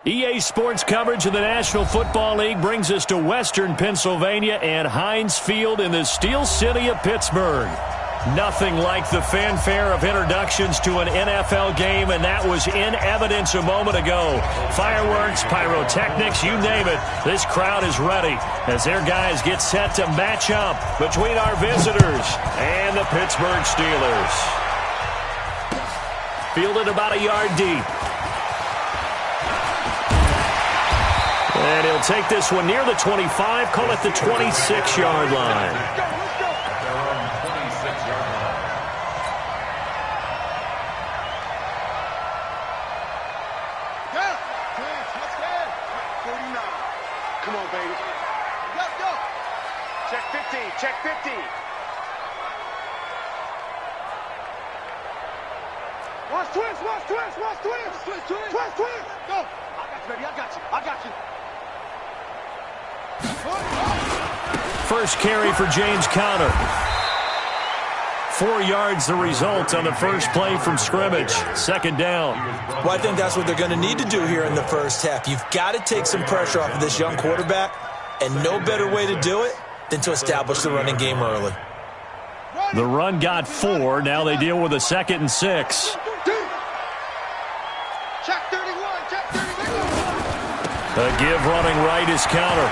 EA Sports coverage of the National Football League brings us to Western Pennsylvania and Heinz Field in the Steel City of Pittsburgh. Nothing like the fanfare of introductions to an NFL game, and that was in evidence a moment ago. Fireworks, pyrotechnics, you name it. This crowd is ready as their guys get set to match up between our visitors and the Pittsburgh Steelers. Fielded about a yard deep. And he'll take this one near the 25, call it the 26-yard line. Come on, baby. Go. Check 50, check 50. Watch twist. Go. I got you, baby, I got you. First carry for James Conner. 4 yards the result on the first play from scrimmage. Second down. Well, I think that's what they're going to need to do here in the first half. You've got to take some pressure off of this young quarterback, and no better way to do it than to establish the running game early. The run got 4. Now they deal with a 2nd and 6. Check 31, check 31. A give running right is Conner.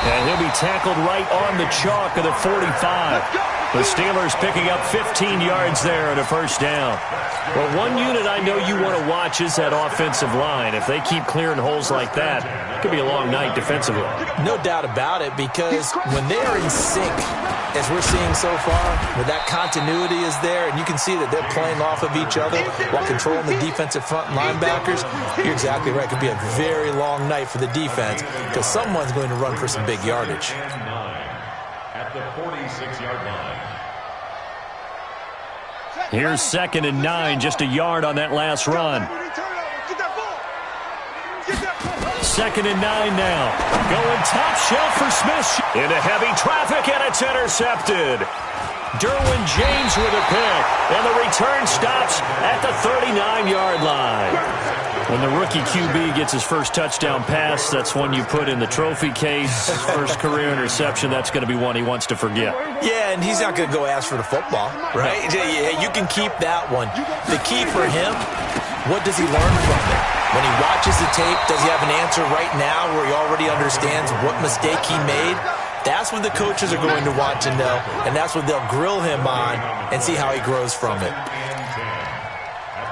And he'll be tackled right on the chalk of the 45. The Steelers picking up 15 yards there and a first down. Well, one unit I know you want to watch is that offensive line. If they keep clearing holes like that, it could be a long night defensively. No doubt about it, because when they are in sync, as we're seeing so far, where that continuity is there, and you can see that they're playing off of each other while controlling the defensive front linebackers, you're exactly right. It could be a very long night for the defense because someone's going to run for some big yardage. At the 46-yard line. Here's 2nd and 9, just a yard on that last run. 2nd and 9 now. Going top shelf for Smith. Into heavy traffic, and it's intercepted. Derwin James with a pick, and the return stops at the 39-yard line. When the rookie QB gets his first touchdown pass, that's one you put in the trophy case. First career interception, that's going to be one he wants to forget. Yeah, and he's not going to go ask for the football, right? Yeah, you can keep that one. The key for him, what does he learn from it? When he watches the tape, does he have an answer right now where he already understands what mistake he made? That's what the coaches are going to want to know, and that's what they'll grill him on and see how he grows from it.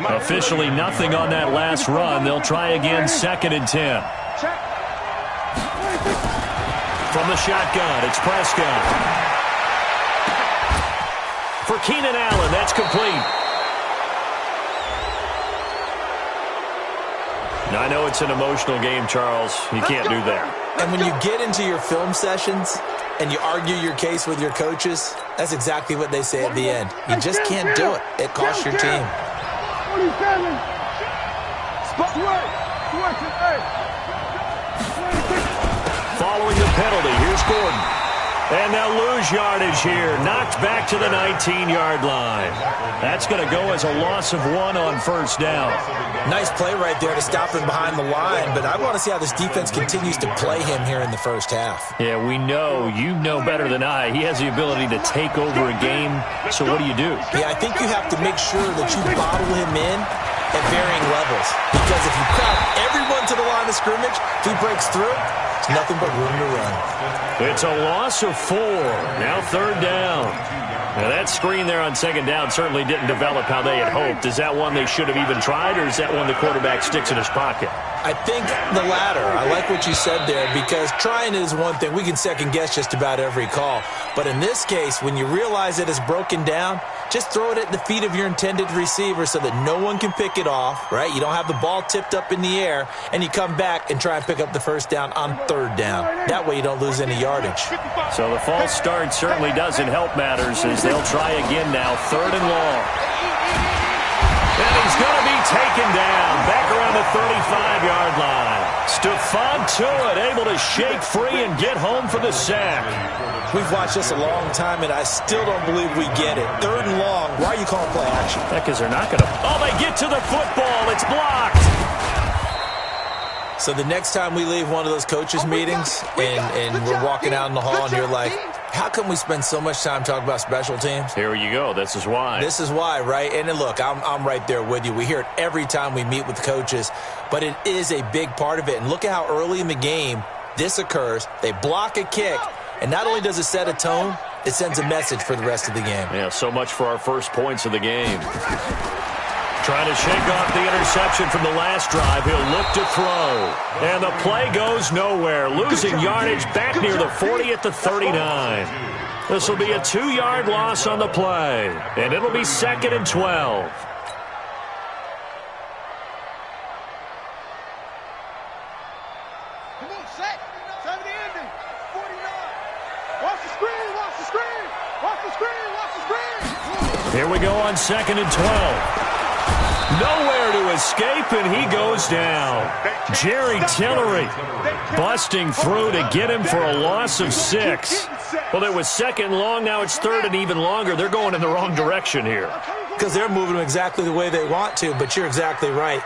Officially nothing on that last run. They'll try again, 2nd and 10. From the shotgun, it's Prescott. For Keenan Allen, that's complete. Now, I know it's an emotional game, Charles. You can't do that. And when you get into your film sessions and you argue your case with your coaches, that's exactly what they say at the end. You just can't do it. It costs your team. Following the penalty, here's Gordon. And they'll lose yardage here. Knocked back to the 19-yard line. That's going to go as a loss of 1 on first down. Nice play right there to stop him behind the line, but I want to see how this defense continues to play him here in the first half. Yeah, we know. You know better than I. He has the ability to take over a game, so what do you do? Yeah, I think you have to make sure that you bottle him in at varying levels, because if you crowd everyone to the line of scrimmage, if he breaks through, it's nothing but room to run. It's a loss of 4. Now 3rd down. Now that screen there on 2nd down certainly didn't develop how they had hoped. Is that one they should have even tried, or is that one the quarterback sticks in his pocket? I think the latter. I like what you said there, because trying it is one thing. We can second-guess just about every call. But in this case, when you realize that it's broken down, just throw it at the feet of your intended receiver so that no one can pick it off, right? You don't have the ball tipped up in the air, and you come back and try and pick up the first down on 3rd down. That way you don't lose any yardage. So the false start certainly doesn't help matters as they'll try again now, 3rd and long. And he's going to be taken down back around the 35-yard line. Stephon Tuitt able to shake free and get home for the sack. We've watched this a long time, and I still don't believe we get it. 3rd and long. Why are you calling play action? Because they're not going to. Oh, they get to the football. It's blocked. So the next time we leave one of those coaches' meetings and we're walking out in the hall and you're like, how come we spend so much time talking about special teams? Here you go. This is why. This is why, right? And then look, I'm right there with you. We hear it every time we meet with coaches, but it is a big part of it. And look at how early in the game this occurs. They block a kick, and not only does it set a tone, it sends a message for the rest of the game. Yeah, so much for our first points of the game. Trying to shake off the interception from the last drive. He'll look to throw. And the play goes nowhere. Losing yardage back near the 40 at the 39. This will be a 2-yard loss on the play. And it'll be 2nd and 12. Come on, set. 70 ending. 49. Watch the screen. Watch the screen. Watch the screen. Watch the screen. Here we go on 2nd and 12. Nowhere to escape, and he goes down. Jerry Tillery busting through to get him for a loss of 6. Well, it was 2nd long. Now it's 3rd and even longer. They're going in the wrong direction here. Because they're moving them exactly the way they want to, but you're exactly right.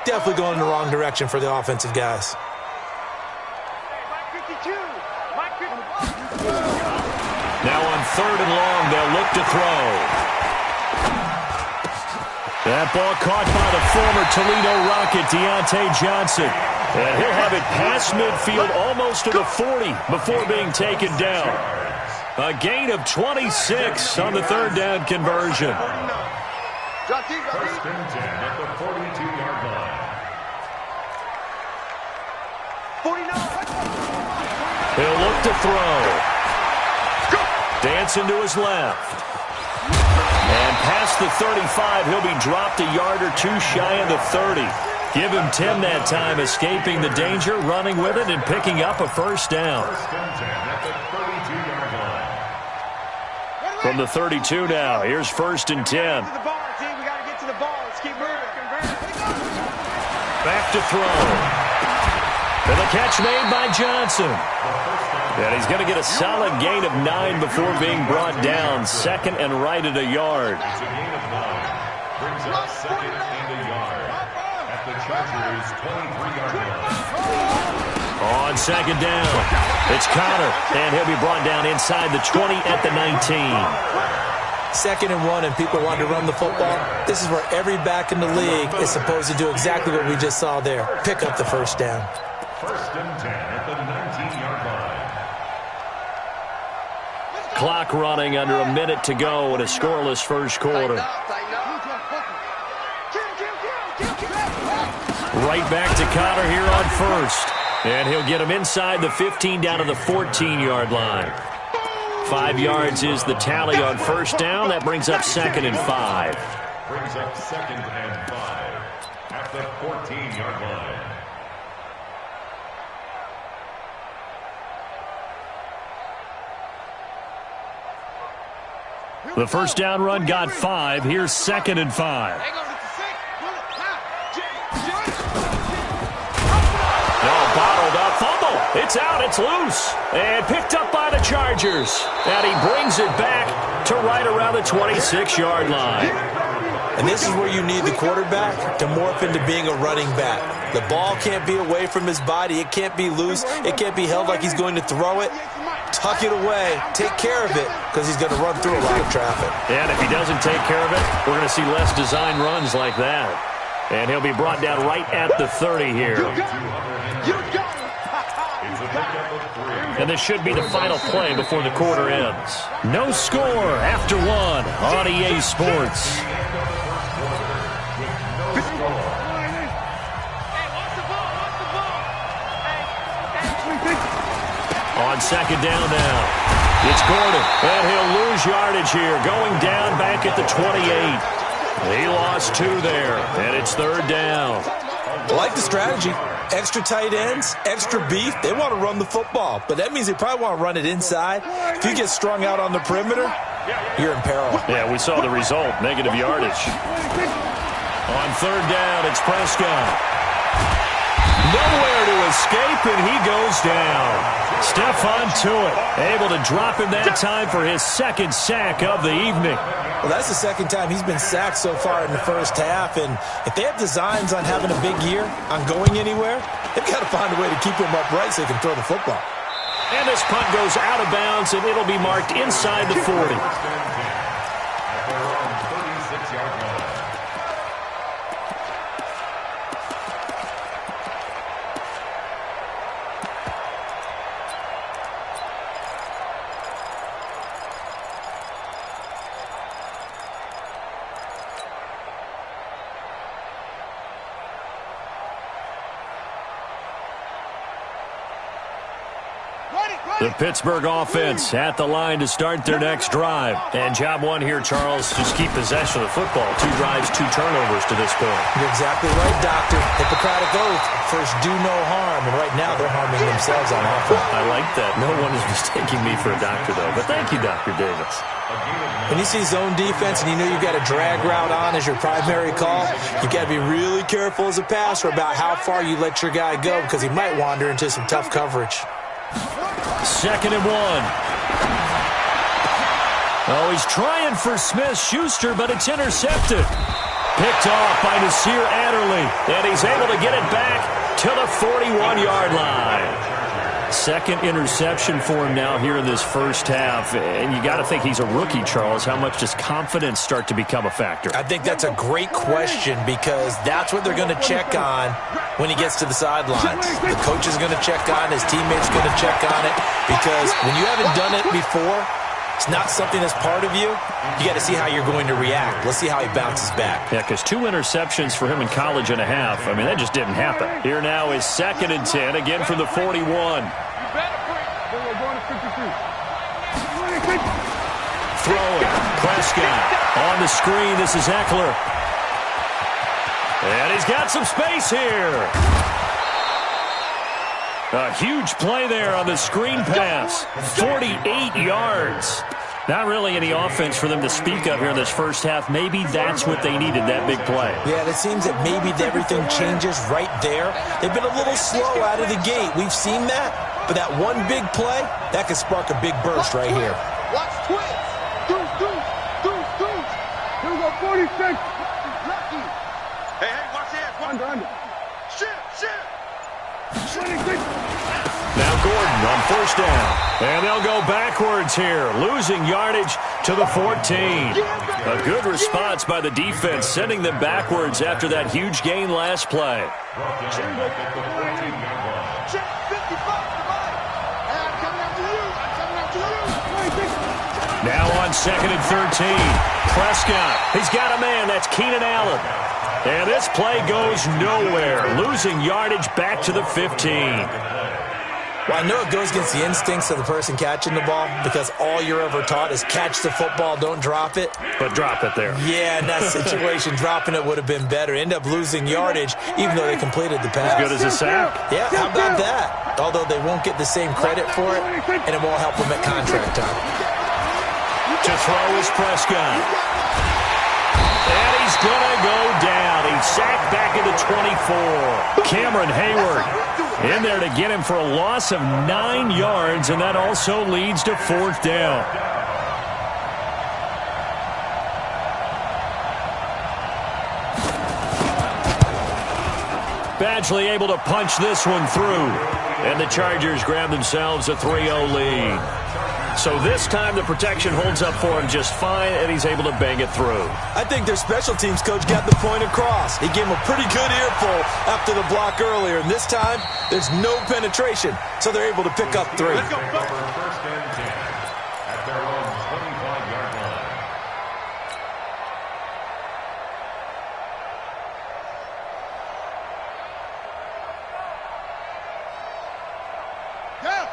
Definitely going in the wrong direction for the offensive guys. Now on 3rd and long, they'll look to throw. That ball caught by the former Toledo Rocket, Deontay Johnson. And he'll have it past midfield almost to the 40 before being taken down. A gain of 26 on the 3rd down conversion. First and 10 at the 42-yard line. 49. He'll look to throw. Dancing to his left. And past the 35, he'll be dropped a yard or 2 shy of the 30. Give him 10 that time, escaping the danger, running with it, and picking up a first down. First and 10 at the 32-yard line. From the 32 now, here's 1st and 10. To the ball, team. We got to get to the ball. Let's keep moving. Back to throw. And the catch made by Johnson. And he's going to get a solid gain of 9 before being brought down. 2nd and right at a yard. It's a gain of 9. Brings up 2nd and a yard at the Chargers' 23-yard line. On 2nd down, it's Connor. And he'll be brought down inside the 20 at the 19. 2nd and 1 and people want to run the football. This is where every back in the league is supposed to do exactly what we just saw there. Pick up the first down. First and 10 at the 19-yard line. Clock running under a minute to go in a scoreless first quarter. Right back to Connor here on 1st. And he'll get him inside the 15 down to the 14-yard line. 5 yards is the tally on 1st down. That brings up 2nd and 5. Brings up 2nd and 5 at the 14-yard line. The first down run got 5. Here's 2nd and 5. No, bottled up. Fumble. It's out. It's loose. And picked up by the Chargers. And he brings it back to right around the 26-yard line. And this is where you need the quarterback to morph into being a running back. The ball can't be away from his body. It can't be loose. It can't be held like he's going to throw it. Tuck it away. Take care of it because he's going to run through a lot of traffic. And if he doesn't take care of it, we're going to see less design runs like that. And he'll be brought down right at the 30 here. And this should be the final play before the quarter ends. No score after 1 on EA Sports. On 2nd down now, it's Gordon, and he'll lose yardage here, going down back at the 28. He lost 2 there, and it's 3rd down. I like the strategy. Extra tight ends, extra beef. They want to run the football, but that means they probably want to run it inside. If you get strung out on the perimeter, you're in peril. Yeah, we saw the result, negative yardage. On 3rd down, it's Prescott. Nowhere to escape, and he goes down. Stephon Tuitt able to drop him that time for his second sack of the evening. Well, that's the second time he's been sacked so far in the first half, and if they have designs on having a big year, on going anywhere, they've got to find a way to keep him upright so he can throw the football. And this punt goes out of bounds, and it'll be marked inside the 40. The Pittsburgh offense at the line to start their next drive. And job one here, Charles, just keep possession of the football. 2 drives, 2 turnovers to this point. You're exactly right, Doctor. Hippocratic oath. First, do no harm. And right now, they're harming themselves on offense. I like that. No one is mistaking me for a doctor, though. But thank you, Dr. Davis. When you see zone defense and you know you've got a drag route on as your primary call, you got to be really careful as a passer about how far you let your guy go because he might wander into some tough coverage. 2nd and 1. Oh, he's trying for Smith-Schuster, but it's intercepted. Picked off by Nasir Adderley, and he's able to get it back to the 41-yard line. Second interception for him now here in this first half. And you got to think he's a rookie, Charles. How much does confidence start to become a factor? I think that's a great question because that's what they're going to check on when he gets to the sidelines. The coach is going to check on, his teammates going to check on it because when you haven't done it before, it's not something that's part of you. You got to see how you're going to react. Let's see how he bounces back. Yeah, because 2 interceptions for him in college and a half. I mean, that just didn't happen. Here now is 2nd and 10, again from the 41. Throwing. Prescott on the screen. This is Eckler. And he's got some space here. A huge play there on the screen pass. 48 yards. Not really any offense for them to speak of here in this first half. Maybe that's what they needed, that big play. Yeah, it seems that maybe everything changes right there. They've been a little slow out of the gate. We've seen that. But that one big play, that could spark a big burst right here. Watch twins. Deuce. Here we go, 46. Lucky. Hey, watch the edge. Under. Shit. 26. Now Gordon on first down. And they'll go backwards here, losing yardage to the 14. A good response by the defense, sending them backwards after that huge gain last play. Now on 2nd and 13. Prescott, he's got a man. That's Keenan Allen. And this play goes nowhere, losing yardage back to the 15. Well, I know it goes against the instincts of the person catching the ball because all you're ever taught is catch the football, don't drop it. But drop it there. Yeah, in that situation, dropping it would have been better. End up losing yardage even though they completed the pass. As good as a sack. Yeah, how about that? Although they won't get the same credit for it, and it won't help them at contract time. To throw is Prescott. And he's going to go down. He's sacked back at the 24. Cameron Hayward in there to get him for a loss of 9 yards, and that also leads to 4th down. Badgley able to punch this one through, and the Chargers grab themselves a 3-0 lead. So this time the protection holds up for him just fine, and he's able to bang it through. I think their special teams coach got the point across. He gave him a pretty good earful after the block earlier, and this time there's no penetration, so they're able to pick up 3. Let's go. First and 10 at their own 25-yard line.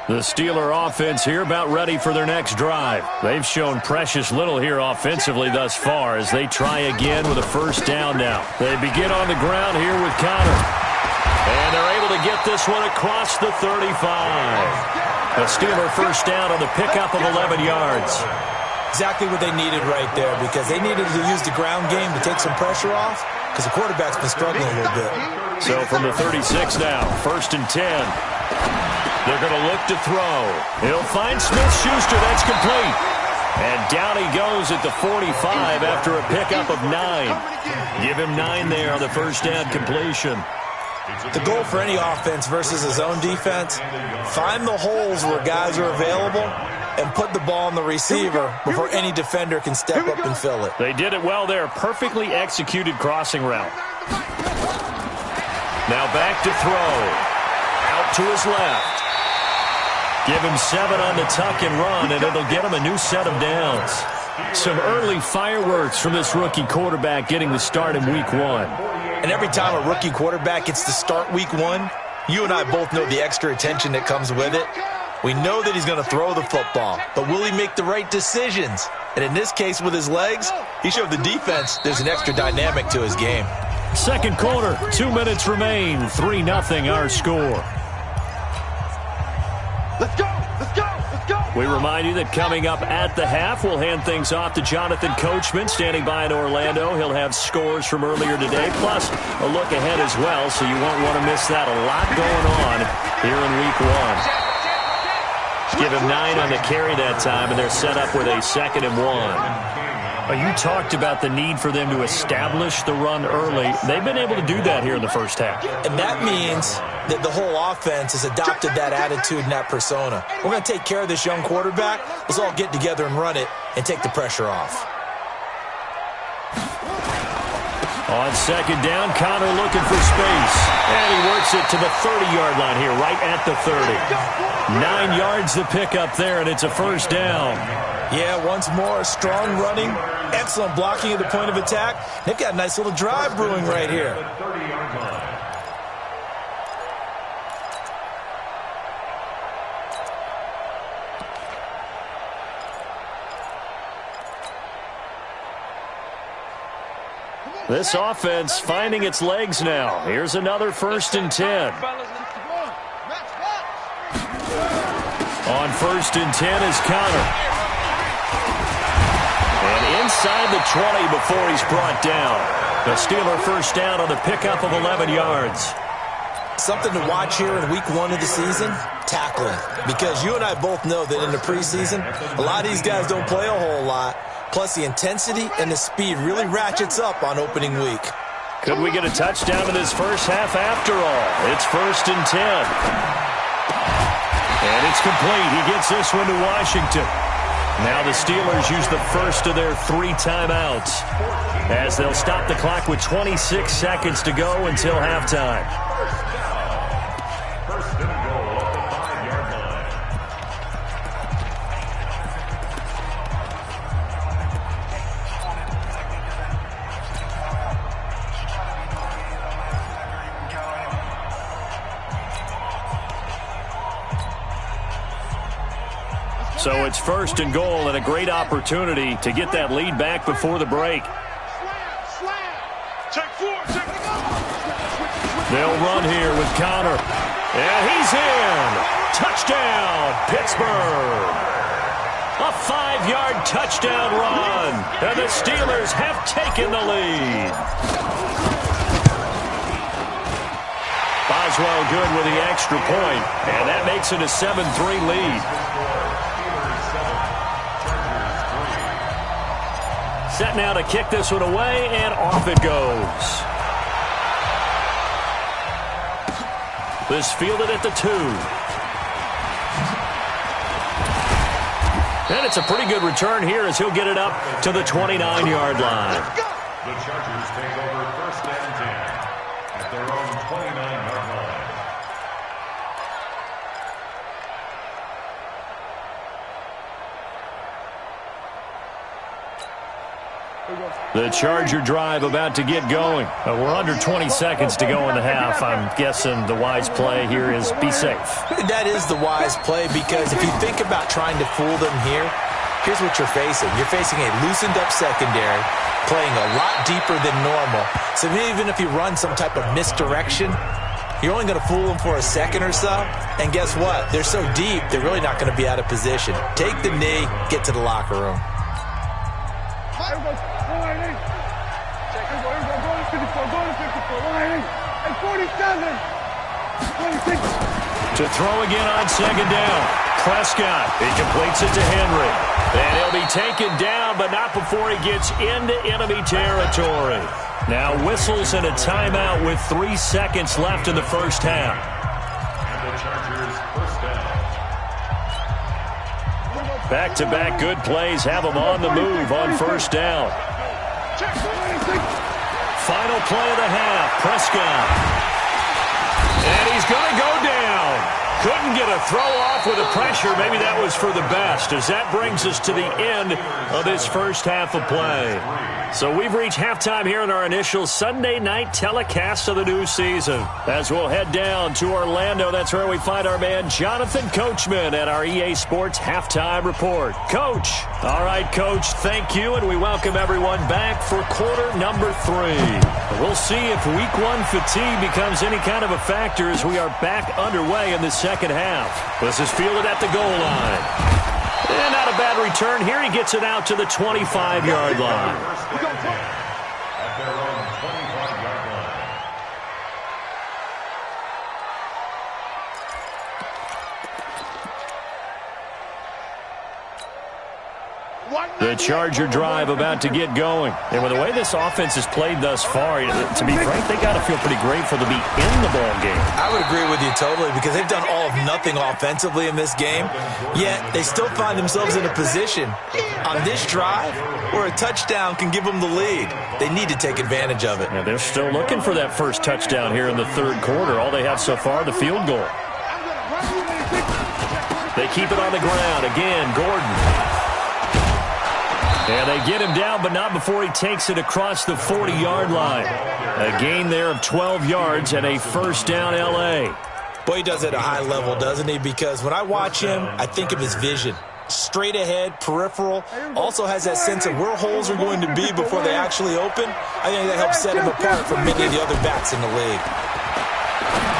The Steeler offense here about ready for their next drive. They've shown precious little here offensively thus far as they try again with a first down now. They begin on the ground here with Connor. And they're able to get this one across the 35. A Steeler first down on the pickup of 11 yards. Exactly what they needed right there because they needed to use the ground game to take some pressure off. because the quarterback's been struggling a little bit. So from the 36 now, 1st and 10. They're going to look to throw. He'll find Smith-Schuster. That's complete. And down he goes at the 45 after a pickup of 9. Give him 9 there on the first down completion. The goal for any offense versus his own defense, find the holes where guys are available and put the ball on the receiver before any defender can step up and fill it. They did it well there. Perfectly executed crossing route. Now back to throw. Out to his left. Give him 7 on the tuck and run, and it'll get him a new set of downs. Some early fireworks from this rookie quarterback getting the start in week 1. And every time a rookie quarterback gets to start week 1, you and I both know the extra attention that comes with it. We know that he's going to throw the football, but will he make the right decisions? And in this case, with his legs, he showed the defense there's an extra dynamic to his game. Second quarter, 2 minutes remain, 3-0 our score. Let's go! Let's go! Let's go! We remind you that coming up at the half, we'll hand things off to Jonathan Coachman, standing by in Orlando. He'll have scores from earlier today, plus a look ahead as well, so you won't want to miss that. A lot going on here in week 1. Give him 9 on the carry that time, and they're set up with a 2nd and 1. You talked about the need for them to establish the run early. They've been able to do that here in the first half. And that means that the whole offense has adopted that attitude and that persona. We're going to take care of this young quarterback. Let's all get together and run it and take the pressure off. On 2nd down, Connor looking for space. And he works it to the 30-yard line here, right at the 30. 9 yards to pick up there, and it's a first down. Yeah, once more, strong running, excellent blocking at the point of attack. They've got a nice little drive brewing right here. This offense finding its legs now. Here's another 1st and 10. On 1st and 10 is Connor. And inside the 20 before he's brought down. The Steeler first down on the pickup of 11 yards. Something to watch here in week 1 of the season, tackling. Because you and I both know that in the preseason, a lot of these guys don't play a whole lot. Plus, the intensity and the speed really ratchets up on opening week. Could we get a touchdown in this first half after all? It's 1st and 10. And it's complete. He gets this one to Washington. Now the Steelers use the first of their 3 timeouts as they'll stop the clock with 26 seconds to go until halftime. First and goal at the 5-yard line. So it's 1st and goal and a great opportunity to get that lead back before the break. They'll run here with Connor. And he's in. Touchdown, Pittsburgh. A 5-yard touchdown run. And the Steelers have taken the lead. Boswell good with the extra point. And that makes it a 7-3 lead. Set now to kick this one away, and off it goes. This fielded at the 2. And it's a pretty good return here as he'll get it up to the 29-yard line. The Chargers take over 1st and 10 at their own 29-yard line. The Charger drive about to get going. We're under 20 seconds to go in the half. I'm guessing the wise play here is be safe. That is the wise play because if you think about trying to fool them here, here's what you're facing. You're facing a loosened up secondary, playing a lot deeper than normal. So even if you run some type of misdirection, you're only going to fool them for a second or so. And guess what? They're so deep, they're really not going to be out of position. Take the knee, get to the locker room. 54, going to 54, 180, and 47. 26. To throw again on second down. Prescott, he completes it to Henry. And he'll be taken down, but not before he gets into enemy territory. Now whistles and a timeout with 3 seconds left in the first half. And the Chargers first down. Back-to-back good plays have them on the move on first down. Final play of the half, Prescott. And he's going to go down. Couldn't get a throw off with the pressure. Maybe that was for the best, as that brings us to the end of this first half of play. So we've reached halftime here in our initial Sunday night telecast of the new season. As we'll head down to Orlando, that's where we find our man Jonathan Coachman at our EA Sports Halftime Report. Coach. All right, Coach, thank you, and we welcome everyone back for quarter number 3. We'll see if week 1 fatigue becomes any kind of a factor as we are back underway in the second half. This is fielded at the goal line. And not a bad return here. He gets it out to the 25-yard line. At their own 25-yard line. The Charger drive about to get going. And with the way this offense has played thus far, to be frank, they got to feel pretty grateful to be in the ball game. I would agree with you totally, because they've done all of nothing offensively in this game, yet they still find themselves in a position on this drive where a touchdown can give them the lead. They need to take advantage of it. Now they're still looking for that first touchdown here in the third quarter. All they have so far, the field goal. They keep it on the ground. Again, Gordon. And they get him down, but not before he takes it across the 40-yard line. A gain there of 12 yards and a first down L.A. Boy, he does it at a high level, doesn't he? Because when I watch him, I think of his vision. Straight ahead, peripheral, also has that sense of where holes are going to be before they actually open. I think that helps set him apart from many of the other backs in the league.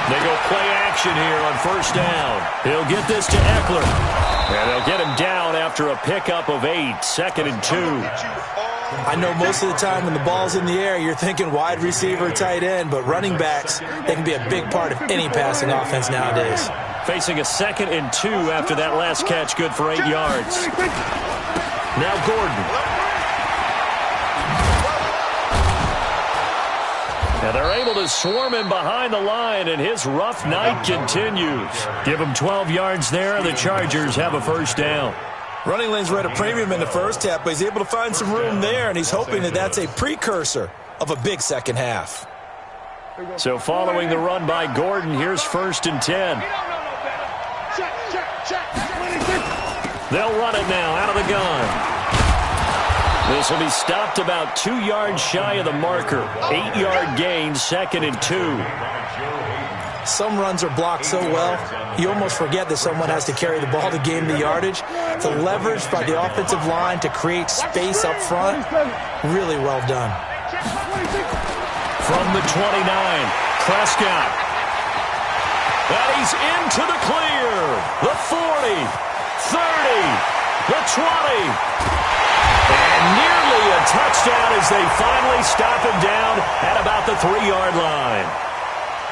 They go play action here on first down. He'll get this to Eckler. And they'll get him down after a pickup of 8, 2nd and 2. I know most of the time when the ball's in the air, you're thinking wide receiver, tight end, but running backs, they can be a big part of any passing offense nowadays. Facing a 2nd and 2 after that last catch, good for 8 yards. Now Gordon. Now they're able to swarm him behind the line, and his rough night continues. Give him 12 yards there, and the Chargers have a first down. Running lanes were at a premium in the first half, but he's able to find some room there, and he's hoping that that's a precursor of a big second half. So following the run by Gordon, here's 1st and 10. They'll run it now out of the gun. This will be stopped about 2 yards shy of the marker. 8-yard gain, 2nd and 2. Some runs are blocked so well, you almost forget that someone has to carry the ball to gain the yardage. The leverage by the offensive line to create space up front, really well done. From the 29, Prescott. And he's into the clear. The 40, 30, the 20. And nearly a touchdown as they finally stop him down at about the 3-yard line.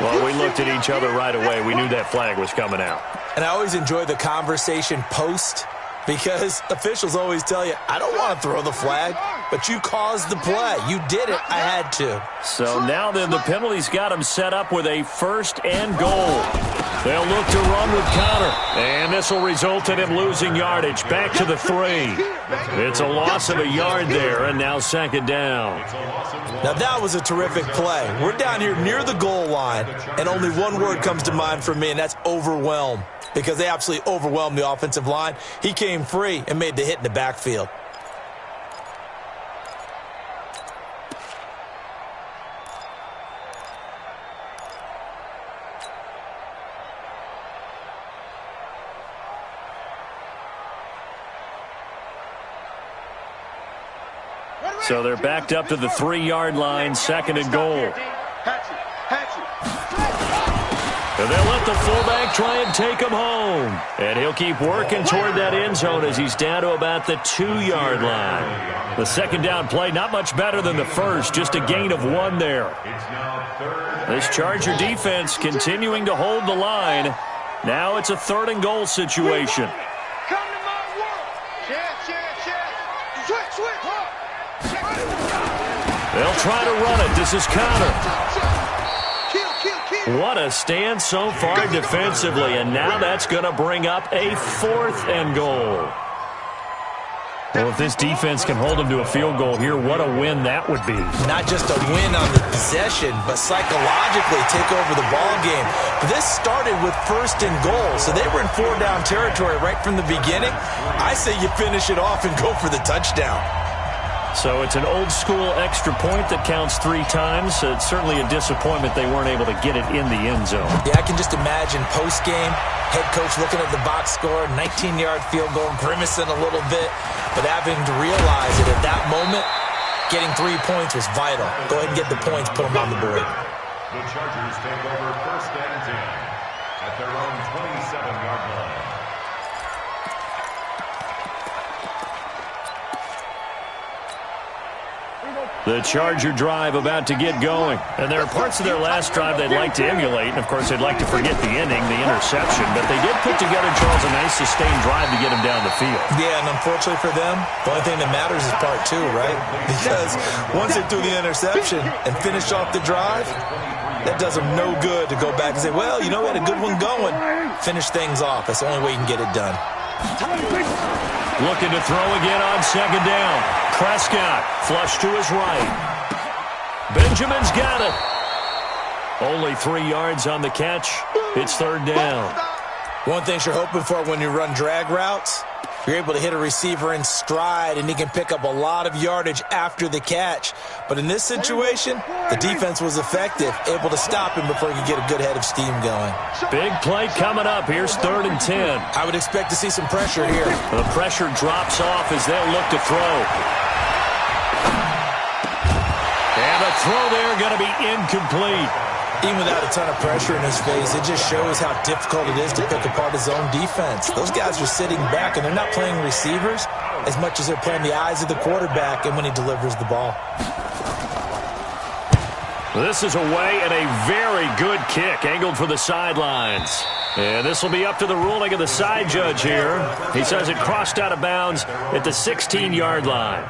Well, we looked at each other right away. We knew that flag was coming out. And I always enjoy the conversation post, because officials always tell you, I don't want to throw the flag, but you caused the play. You did it. I had to. So now then the penalty's got him set up with a 1st and goal. They'll look to run with Connor. And this will result in him losing yardage. Back to the 3. It's a loss of a yard there, and now 2nd down. Now that was a terrific play. We're down here near the goal line, and only one word comes to mind for me, and that's overwhelmed. Because they absolutely overwhelmed the offensive line. He came free and made the hit in the backfield. So they're backed up to the 3-yard line, 2nd and goal. And they'll let the fullback try and take him home. And he'll keep working toward that end zone as he's down to about the 2-yard line. The second down play, not much better than the first, just a gain of 1 there. This Charger defense continuing to hold the line. Now it's a 3rd and goal situation. Come to my world. Check. Switch. They'll try to run it. This is Conner. Kill. What a stand so far defensively, and now that's going to bring up a 4th and goal. Well, if this defense can hold them to a field goal here, what a win that would be. Not just a win on the possession, but psychologically take over the ball game. But this started with 1st and goal, so they were in 4-down territory right from the beginning. I say you finish it off and go for the touchdown. So it's an old-school extra point that counts 3 times. It's certainly a disappointment they weren't able to get it in the end zone. Yeah, I can just imagine post-game, head coach looking at the box score, 19-yard field goal, grimacing a little bit, but having to realize that at that moment, getting 3 points was vital. Go ahead and get the points, put them on the board. The Chargers take over 1st and 10 at their own 27-yard line. The Charger drive about to get going. And there are parts of their last drive they'd like to emulate. And, of course, they'd like to forget the ending, the interception. But they did put together, Charles, a nice sustained drive to get him down the field. Yeah, and unfortunately for them, the only thing that matters is part 2, right? Because once they threw the interception and finished off the drive, that does them no good to go back and say, well, you know, we had a good one going. Finish things off. That's the only way you can get it done. Looking to throw again on 2nd down. Prescott, flush to his right. Benjamin's got it. Only 3 yards on the catch. It's 3rd down. One thing you're hoping for when you run drag routes, you're able to hit a receiver in stride, and he can pick up a lot of yardage after the catch. But in this situation, the defense was effective, able to stop him before he could get a good head of steam going. Big play coming up. Here's 3rd and 10. I would expect to see some pressure here. The pressure drops off as they'll look to throw. And the throw there going to be incomplete. Even without a ton of pressure in his face, it just shows how difficult it is to pick apart his own defense. Those guys are sitting back, and they're not playing receivers as much as they're playing the eyes of the quarterback and when he delivers the ball. This is away and a very good kick, angled for the sidelines. And this will be up to the ruling of the side judge here. He says it crossed out of bounds at the 16-yard line.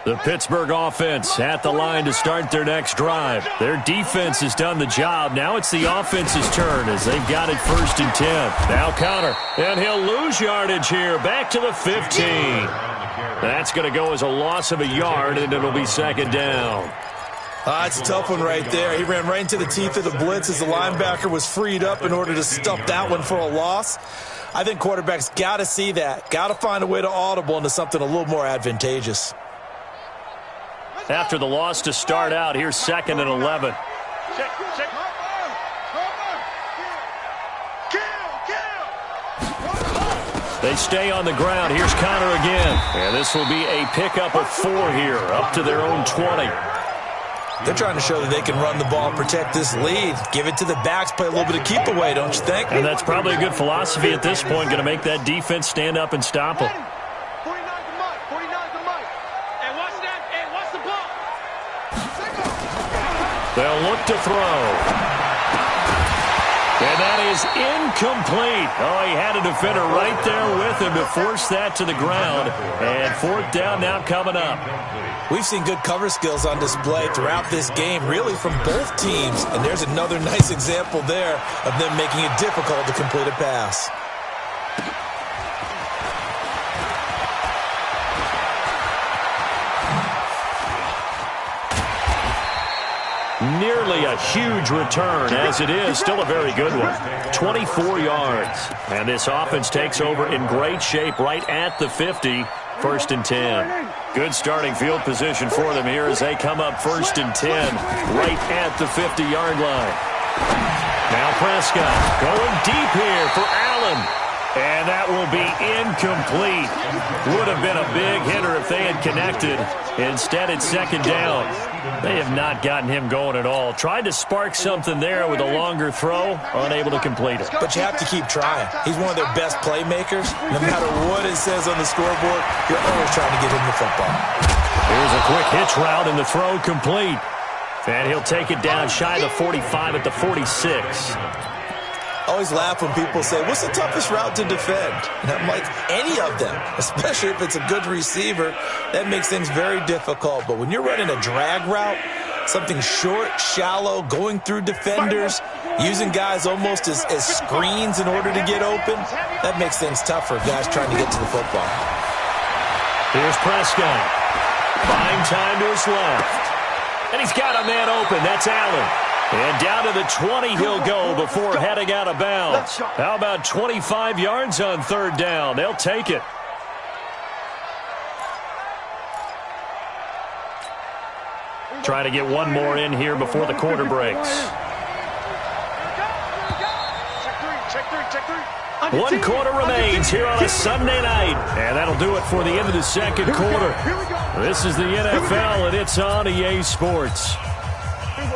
The Pittsburgh offense at the line to start their next drive. Their defense has done the job. Now it's the offense's turn as they've got it 1st and 10. Now Conner, and he'll lose yardage here. Back to the 15. That's going to go as a loss of a yard, and it'll be 2nd down. It's a tough one right there. He ran right into the teeth of the blitz as the linebacker was freed up in order to stop that one for a loss. I think quarterbacks got to see that. Got to find a way to audible into something a little more advantageous. After the loss to start out, here's 2nd and 11. They stay on the ground. Here's Conner again. And this will be a pickup of 4 here, up to their own 20. They're trying to show that they can run the ball and protect this lead. Give it to the backs, play a little bit of keep away, don't you think? And that's probably a good philosophy at this point, going to make that defense stand up and stop them. They'll look to throw. And that is incomplete. Oh, he had a defender right there with him to force that to the ground. And 4th down now coming up. We've seen good cover skills on display throughout this game, really from both teams. And there's another nice example there of them making it difficult to complete a pass. Nearly a huge return, as it is. Still a very good one. 24 yards. And this offense takes over in great shape right at the 50. 1st and 10. Good starting field position for them here as they come up 1st and 10 right at the 50-yard line. Now Prescott going deep here for Allen. And that will be incomplete. Would have been a big hitter if they had connected. Instead, it's second down. They have not gotten him going at all. Tried to spark something there with a longer throw, unable to complete it. But you have to keep trying. He's one of their best playmakers. No matter what it says on the scoreboard, you're always trying to get him the football. Here's a quick hitch route, and the throw complete. And he'll take it down shy of the 45 at the 46. I always laugh when people say, what's the toughest route to defend? And I'm like, any of them, especially if it's a good receiver. That makes things very difficult. But when you're running a drag route, something short, shallow, going through defenders, using guys almost as screens in order to get open, that makes things tough for guys trying to get to the football. Here's Prescott. Buying time to his left. And he's got a man open. That's Allen. And down to the 20 he'll go before heading out of bounds. How about 25 yards on third down? They'll take it. Try to get one more in here before the quarter breaks. One quarter remains here on a Sunday night. And that'll do it for the end of the second quarter. This is the NFL, and it's on EA Sports.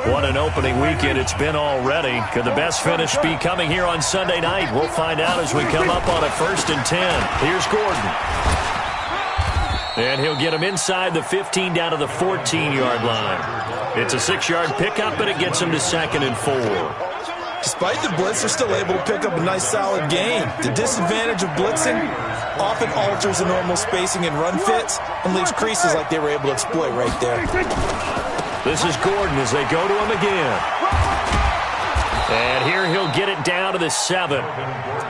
What an opening weekend it's been already. Could the best finish be coming here on Sunday night? We'll find out as we come up on a 1st and 10. Here's Gordon. And he'll get him inside the 15 down to the 14-yard line. It's a 6-yard pickup, but it gets him to 2nd and 4. Despite the blitz, they're still able to pick up a nice, solid gain. The disadvantage of blitzing often alters the normal spacing and run fits and leaves creases like they were able to exploit right there. This is Gordon as they go to him again. And here he'll get it down to the 7.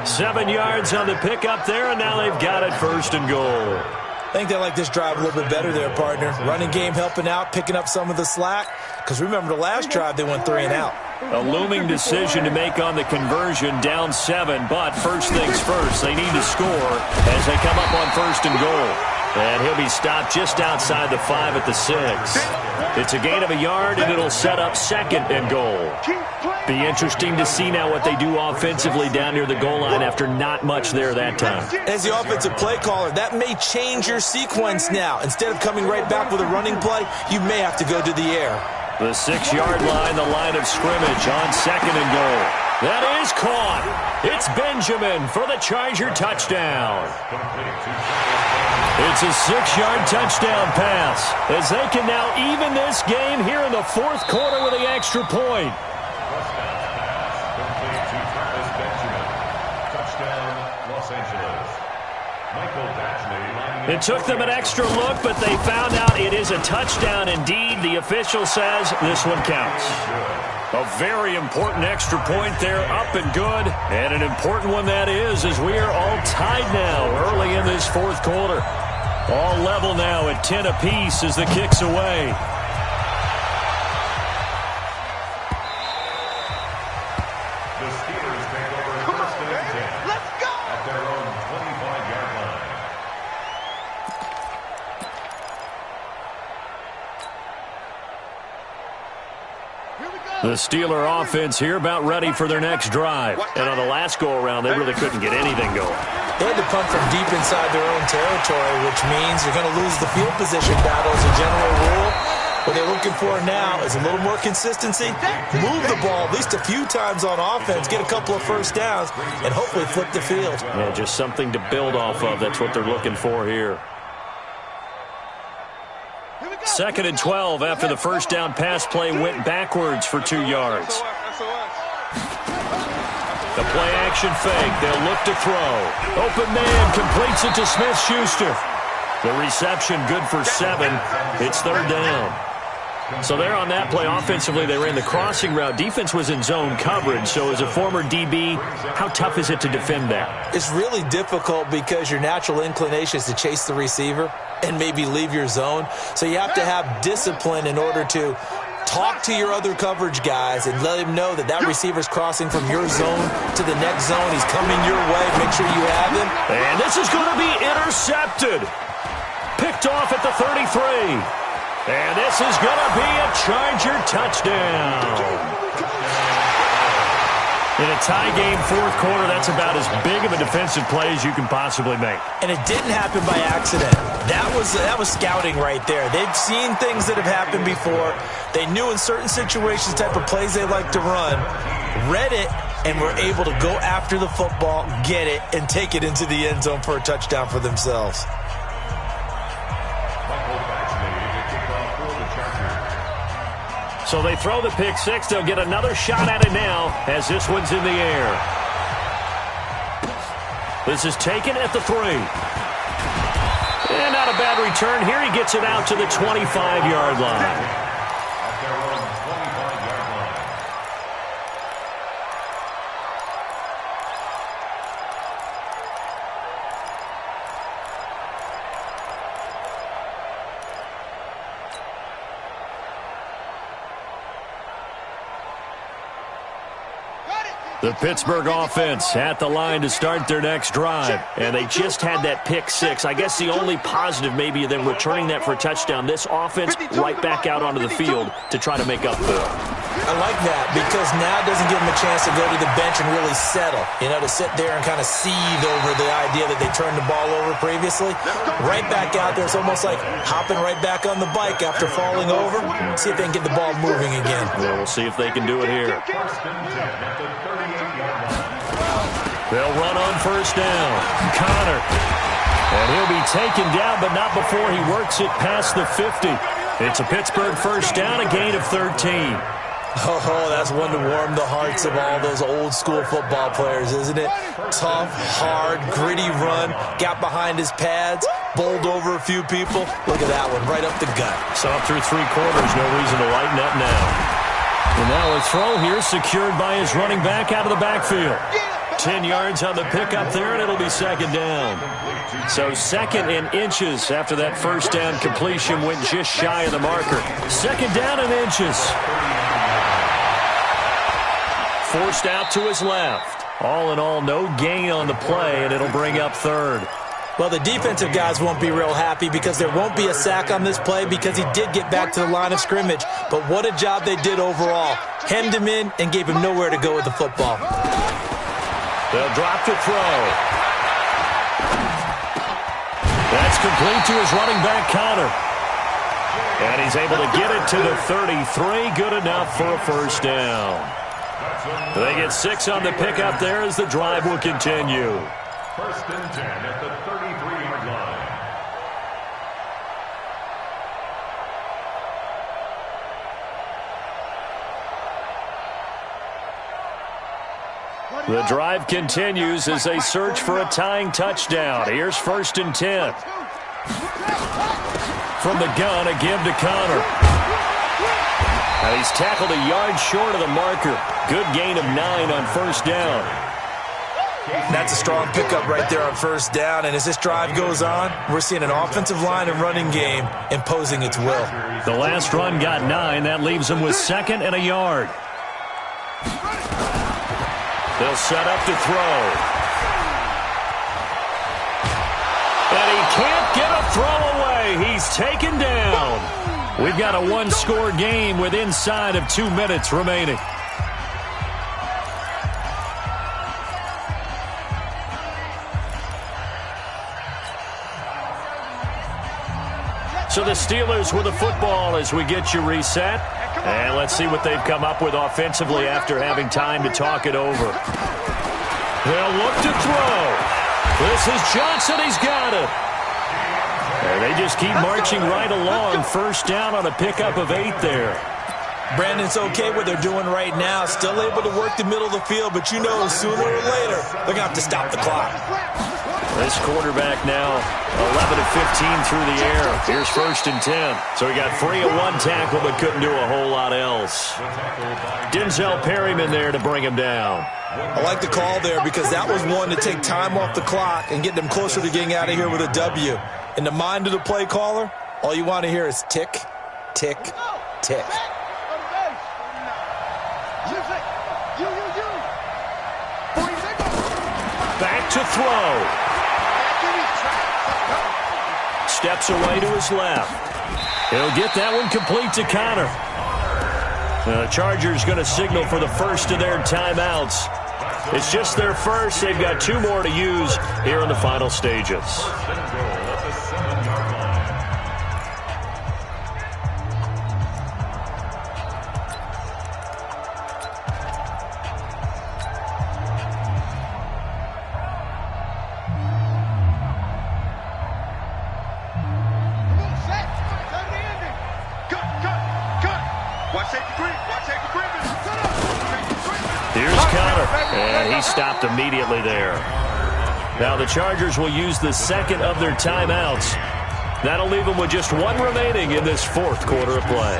7 yards on the pickup there, and now they've got it 1st and goal. I think they like this drive a little bit better there, partner. Running game helping out, picking up some of the slack. Because remember, the last drive they went 3 and out. A looming decision to make on the conversion, down 7. But first things first, they need to score as they come up on 1st and goal. And he'll be stopped just outside the 5 at the 6. It's a gain of a yard, and it'll set up 2nd and goal. Be interesting to see now what they do offensively down near the goal line after not much there that time. As the offensive play caller, that may change your sequence now. Instead of coming right back with a running play, you may have to go to the air. The 6-yard line, the line of scrimmage on 2nd and goal. That is caught. It's Benjamin for the Charger touchdown. It's a 6-yard touchdown pass as they can now even this game here in the 4th quarter with the extra point. It took them an extra look, but they found out it is a touchdown indeed. The official says this one counts. A very important extra point there, up and good. And an important one that is, as we are all tied now early in this 4th quarter. All level now at 10 apiece as the kick's away. The Steelers take over 1st and 10. Let's go! At their own 25-yard line. The Steeler offense here about ready for their next drive. And on the last go-around, they really couldn't get anything going. They had to punt from deep inside their own territory, which means you're going to lose the field position battle as a general rule. What they're looking for now is a little more consistency, move the ball at least a few times on offense, get a couple of first downs, and hopefully flip the field. Yeah, just something to build off of. That's what they're looking for here. 2nd and 12 after the first down pass play went backwards for 2 yards. The play action fake. They'll look to throw. Open man completes it to Smith-Schuster. The reception good for 7. It's 3rd down. So there on that play, offensively, they ran the crossing route. Defense was in zone coverage. So as a former DB, how tough is it to defend that? It's really difficult because your natural inclination is to chase the receiver and maybe leave your zone. So you have to have discipline in order to talk to your other coverage guys and let him know that that receiver's crossing from your zone to the next zone. He's coming your way. Make sure you have him. And this is going to be intercepted. Picked off at the 33. And this is going to be a Charger touchdown. In a tie game, fourth quarter, that's about as big of a defensive play as you can possibly make. And it didn't happen by accident. That was scouting right there. They've seen things that have happened before. They knew in certain situations the type of plays they like to run, read it, and were able to go after the football, get it, and take it into the end zone for a touchdown for themselves. So they throw the pick six. They'll get another shot at it now as this one's in the air. This is taken at the 3. And not a bad return here. He gets it out to the 25-yard line. The Pittsburgh offense at the line to start their next drive. And they just had that pick six. I guess the only positive maybe of them returning that for a touchdown. This offense right back out onto the field to try to make up for it. I like that because now it doesn't give them a chance to go to the bench and really settle. You know, to sit there and kind of seethe over the idea that they turned the ball over previously. Right back out there. It's almost like hopping right back on the bike after falling over. See if they can get the ball moving again. Well, we'll see if they can do it here. They'll run on first down. Connor. And he'll be taken down, but not before he works it past the 50. It's a Pittsburgh first down, a gain of 13. Oh, that's one to warm the hearts of all those old-school football players, isn't it? Tough, hard, gritty run, got behind his pads, bowled over a few people. Look at that one, right up the gut. So up through 3 quarters, no reason to lighten up now. And now a throw here secured by his running back out of the backfield. 10 yards on the pickup there, and it'll be second down. So second and inches after that first down completion went just shy of the marker. Second down and inches. Forced out to his left. All in all, no gain on the play, and it'll bring up third. Well, the defensive guys won't be real happy because there won't be a sack on this play because he did get back to the line of scrimmage. But what a job they did overall. Hemmed him in and gave him nowhere to go with the football. They'll drop to throw. That's complete to his running back, Connor. And he's able to get it to the 33. Good enough for a first down. They get 6 on the pickup there as the drive will continue. First and 10 at the 33-yard line. The drive continues as they search for a tying touchdown. Here's first and 10. From the gun, a give to Connor. Now he's tackled a yard short of the marker. Good gain of 9 on first down. That's a strong pickup right there on first down. And as this drive goes on, we're seeing an offensive line and running game imposing its will. The last run got 9. That leaves them with second and a yard. They'll set up to throw. And he can't get a throw away. He's taken down. We've got a one-score game with inside of 2 minutes remaining. So the Steelers with the football as we get you reset. And let's see what they've come up with offensively after having time to talk it over. They'll look to throw. This is Johnson. He's got it. And they just keep marching right along. First down on a pickup of 8 there. Brandon's okay what they're doing right now. Still able to work the middle of the field, but you know sooner or later they're going to have to stop the clock. This quarterback now 11 of 15 through the air. Here's first and 10. So he got free of 1 tackle but couldn't do a whole lot else. Denzel Perryman there to bring him down. I like the call there because that was one to take time off the clock and get them closer to getting out of here with a W. In the mind of the play caller, all you want to hear is tick, tick, tick. Back to throw. Steps away to his left. He'll get that one complete to Connor. The Chargers going to signal for the first of their timeouts It's just their first. They've got 2 more to use here in the final stages. First and goal at the 7-yard line. Come on, set. Time to end it. Cut. Watch safety Griffin. Set up. Safety Griffin. Here's Connor, and he stopped immediately there. Now the Chargers will use the second of their timeouts. That'll leave them with just 1 remaining in this 4th quarter of play.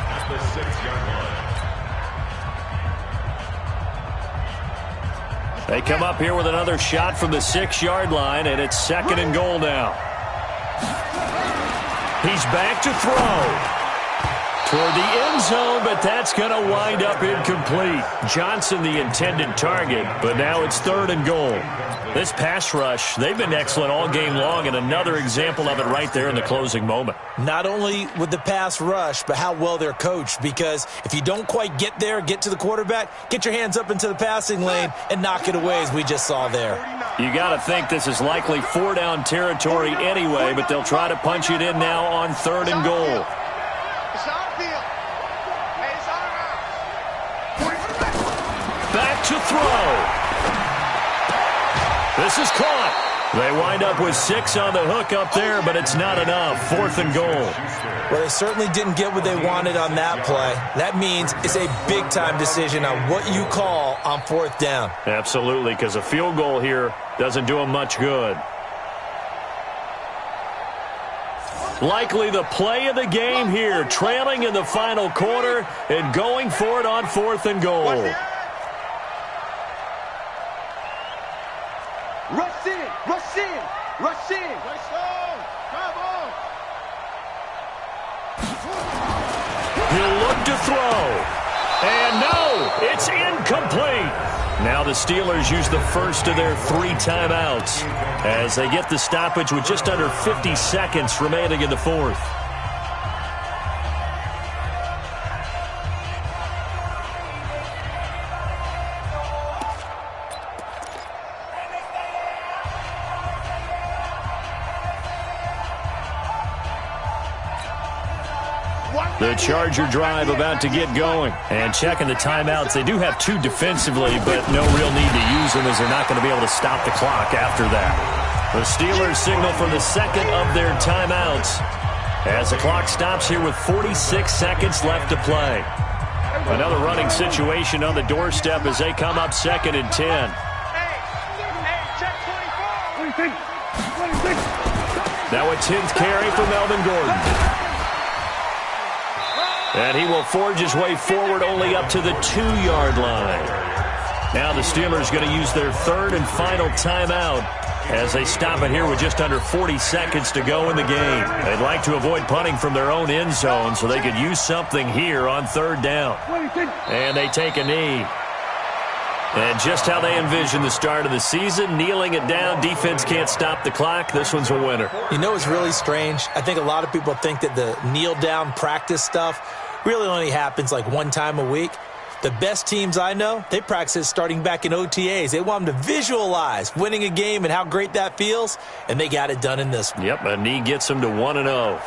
At the 6-yard line. They come up here with another shot from the 6-yard line, and it's 2nd and goal now. He's back to throw. Toward the end zone, but that's going to wind up incomplete. Johnson the intended target, but now it's 3rd and goal. This pass rush, they've been excellent all game long, and another example of it right there in the closing moment. Not only with the pass rush, but how well they're coached, because if you don't quite get there, get to the quarterback, get your hands up into the passing lane and knock it away, as we just saw there. You got to think this is likely 4-down territory anyway, but they'll try to punch it in now on 3rd and goal. It's out of field. Hey, it's out of bounds. Back to throw. This is caught. They wind up with 6 on the hook up there, but it's not enough. 4th and goal. Well, they certainly didn't get what they wanted on that play. That means it's a big-time decision on what you call on 4th down. Absolutely, because a field goal here doesn't do them much good. Likely the play of the game here, trailing in the final quarter and going for it on 4th and goal. Rush in. Nice on. Come on. He'll look to throw. And no, it's incomplete. Now the Steelers use the first of their 3 timeouts as they get the stoppage with just under 50 seconds remaining in the 4th. The Charger drive about to get going. And checking the timeouts, they do have 2 defensively, but no real need to use them as they're not going to be able to stop the clock after that. The Steelers signal for the second of their timeouts as the clock stops here with 46 seconds left to play. Another running situation on the doorstep as they come up 2nd and 10. Hey, check 24. Now a 10th carry for Melvin Gordon. And he will forge his way forward only up to the 2-yard line. Now the Steelers going to use their 3rd and final timeout as they stop it here with just under 40 seconds to go in the game. They'd like to avoid punting from their own end zone so they could use something here on 3rd down. And they take a knee. And just how they envision the start of the season, kneeling it down, defense can't stop the clock. This one's a winner. You know what's really strange? I think a lot of people think that the kneel-down practice stuff really only happens like 1 time a week. The best teams I know, they practice it starting back in OTAs. They want them to visualize winning a game and how great that feels, and they got it done in this one. Yep, a knee gets them to 1-0.